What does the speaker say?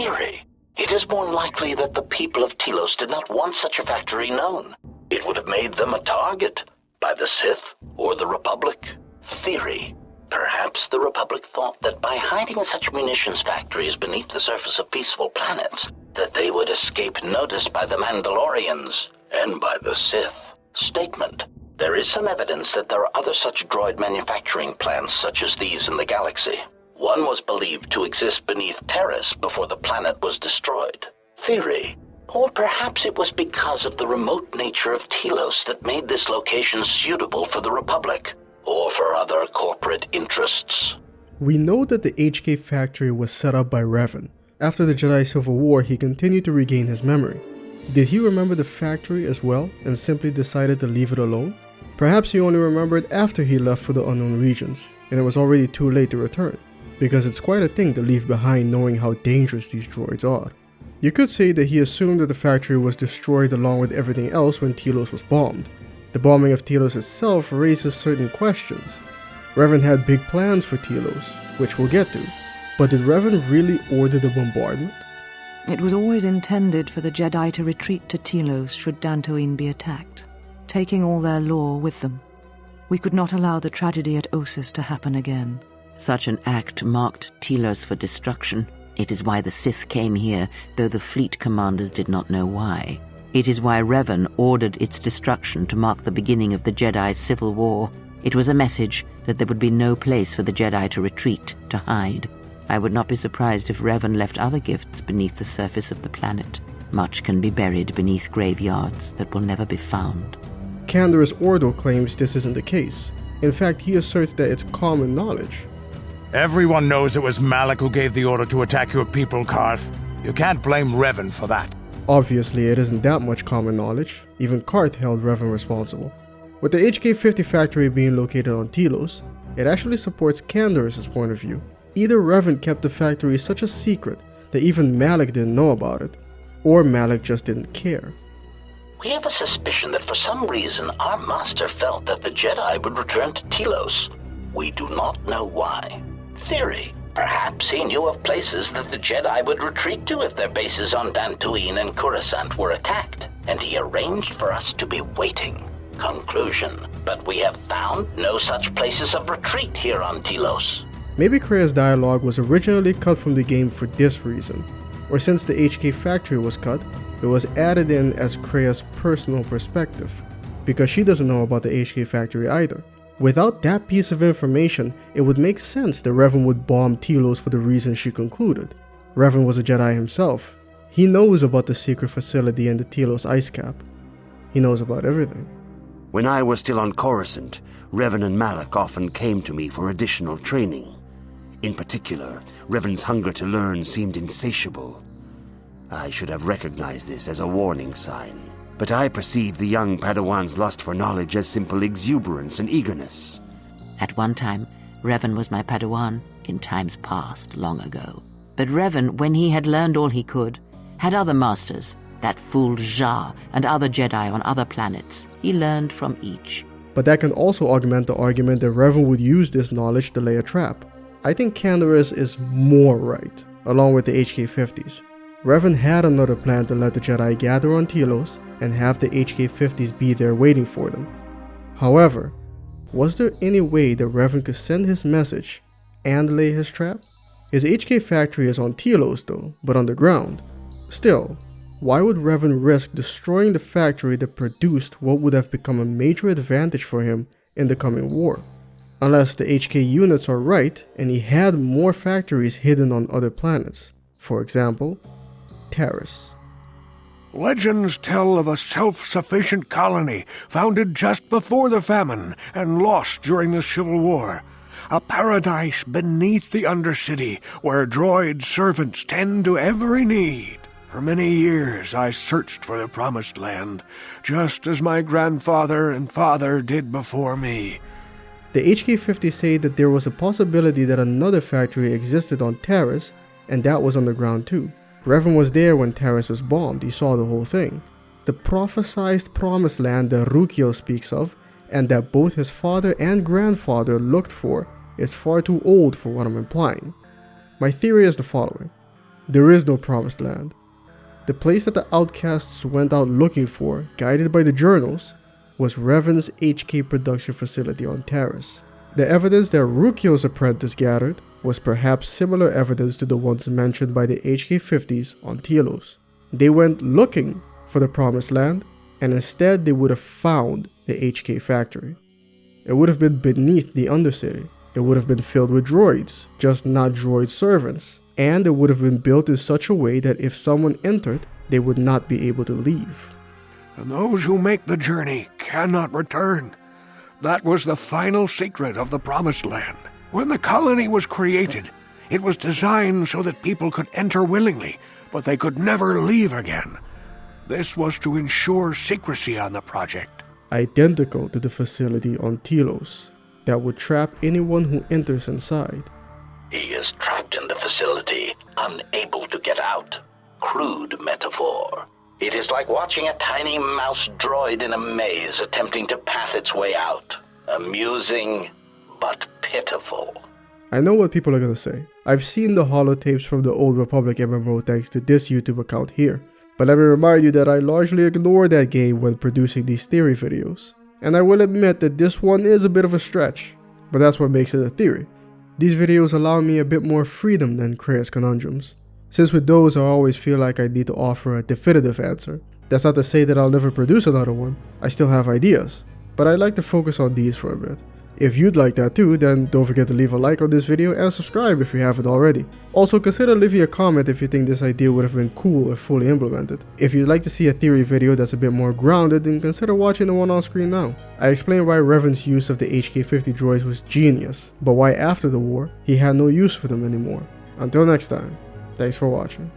Theory. It is more likely that the people of Telos did not want such a factory known. It would have made them a target by the Sith or the Republic. Theory. Perhaps the Republic thought that by hiding such munitions factories beneath the surface of peaceful planets, that they would escape notice by the Mandalorians and by the Sith. Statement. There is some evidence that there are other such droid manufacturing plants such as these in the galaxy. One was believed to exist beneath Terrace before the planet was destroyed. Theory. Or perhaps it was because of the remote nature of Telos that made this location suitable for the Republic, or for other corporate interests. We know that the HK factory was set up by Revan. After the Jedi Civil War, he continued to regain his memory. Did he remember the factory as well and simply decided to leave it alone? Perhaps he only remembered after he left for the unknown regions, and it was already too late to return, because it's quite a thing to leave behind knowing how dangerous these droids are. You could say that he assumed that the factory was destroyed along with everything else when Telos was bombed. The bombing of Telos itself raises certain questions. Revan had big plans for Telos, which we'll get to, but did Revan really order the bombardment? It was always intended for the Jedi to retreat to Telos should Dantooine be attacked, taking all their lore with them. We could not allow the tragedy at Ossus to happen again. Such an act marked Telos for destruction. It is why the Sith came here, though the fleet commanders did not know why. It is why Revan ordered its destruction to mark the beginning of the Jedi's civil war. It was a message that there would be no place for the Jedi to retreat, to hide. I would not be surprised if Revan left other gifts beneath the surface of the planet. Much can be buried beneath graveyards that will never be found. Canderous Ordo claims this isn't the case. In fact, he asserts that it's common knowledge. Everyone knows it was Malak who gave the order to attack your people, Karth. You can't blame Revan for that. Obviously, it isn't that much common knowledge. Even Karth held Revan responsible. With the HK-50 factory being located on Telos, it actually supports Canderous' point of view. Either Revan kept the factory such a secret that even Malak didn't know about it, or Malak just didn't care. We have a suspicion that for some reason our master felt that the Jedi would return to Telos. We do not know why. Theory. Perhaps he knew of places that the Jedi would retreat to if their bases on Dantooine and Coruscant were attacked, and he arranged for us to be waiting. Conclusion. But we have found no such places of retreat here on Telos. Maybe Krea's dialogue was originally cut from the game for this reason, or since the HK factory was cut, it was added in as Krea's personal perspective, because she doesn't know about the HK factory either. Without that piece of information, it would make sense that Revan would bomb Telos for the reason she concluded. Revan was a Jedi himself. He knows about the secret facility and the Telos ice cap. He knows about everything. When I was still on Coruscant, Revan and Malak often came to me for additional training. In particular, Revan's hunger to learn seemed insatiable. I should have recognized this as a warning sign. But I perceived the young Padawan's lust for knowledge as simple exuberance and eagerness. At one time, Revan was my Padawan, in times past, long ago. But Revan, when he had learned all he could, had other masters, that fool Jar and other Jedi on other planets. He learned from each. But that can also augment the argument that Revan would use this knowledge to lay a trap. I think Canderous is more right, along with the HK-50s. Revan had another plan to let the Jedi gather on Telos and have the HK-50s be there waiting for them. However, was there any way that Revan could send his message and lay his trap? His HK factory is on Telos though, but underground. Still, why would Revan risk destroying the factory that produced what would have become a major advantage for him in the coming war? Unless the HK units are right and he had more factories hidden on other planets. For example, Taris. Legends tell of a self-sufficient colony founded just before the famine and lost during the Civil War. A paradise beneath the Undercity where droid servants tend to every need. For many years I searched for the Promised Land, just as my grandfather and father did before me. The HK-50 say that there was a possibility that another factory existed on Taris, and that was underground too. Revan was there when Taris was bombed, he saw the whole thing. The prophesized Promised Land that Rukiel speaks of, and that both his father and grandfather looked for, is far too old for what I'm implying. My theory is the following. There is no promised land. The place that the outcasts went out looking for, guided by the journals, was Revan's HK production facility on Taris. The evidence that Rukio's apprentice gathered was perhaps similar evidence to the ones mentioned by the HK-50s on Telos. They went looking for the promised land, and instead they would have found the HK factory. It would have been beneath the Undercity. It would have been filled with droids, just not droid servants, and it would have been built in such a way that if someone entered, they would not be able to leave. And those who make the journey cannot return. That was the final secret of the Promised Land. When the colony was created, it was designed so that people could enter willingly, but they could never leave again. This was to ensure secrecy on the project. Identical to the facility on Telos that would trap anyone who enters inside. He is trapped in the facility, unable to get out. Crude metaphor. It is like watching a tiny mouse droid in a maze attempting to path its way out. Amusing, but pitiful. I know what people are gonna say. I've seen the holotapes from the Old Republic MMO thanks to this YouTube account here. But let me remind you that I largely ignored that game when producing these theory videos. And I will admit that this one is a bit of a stretch, but that's what makes it a theory. These videos allow me a bit more freedom than Krea's conundrums. Since with those I always feel like I need to offer a definitive answer. That's not to say that I'll never produce another one, I still have ideas. But I like to focus on these for a bit. If you'd like that too, then don't forget to leave a like on this video and subscribe if you haven't already. Also consider leaving a comment if you think this idea would have been cool if fully implemented. If you'd like to see a theory video that's a bit more grounded, then consider watching the one on screen now. I explained why Revan's use of the HK-50 droids was genius, but why after the war, he had no use for them anymore. Until next time, thanks for watching.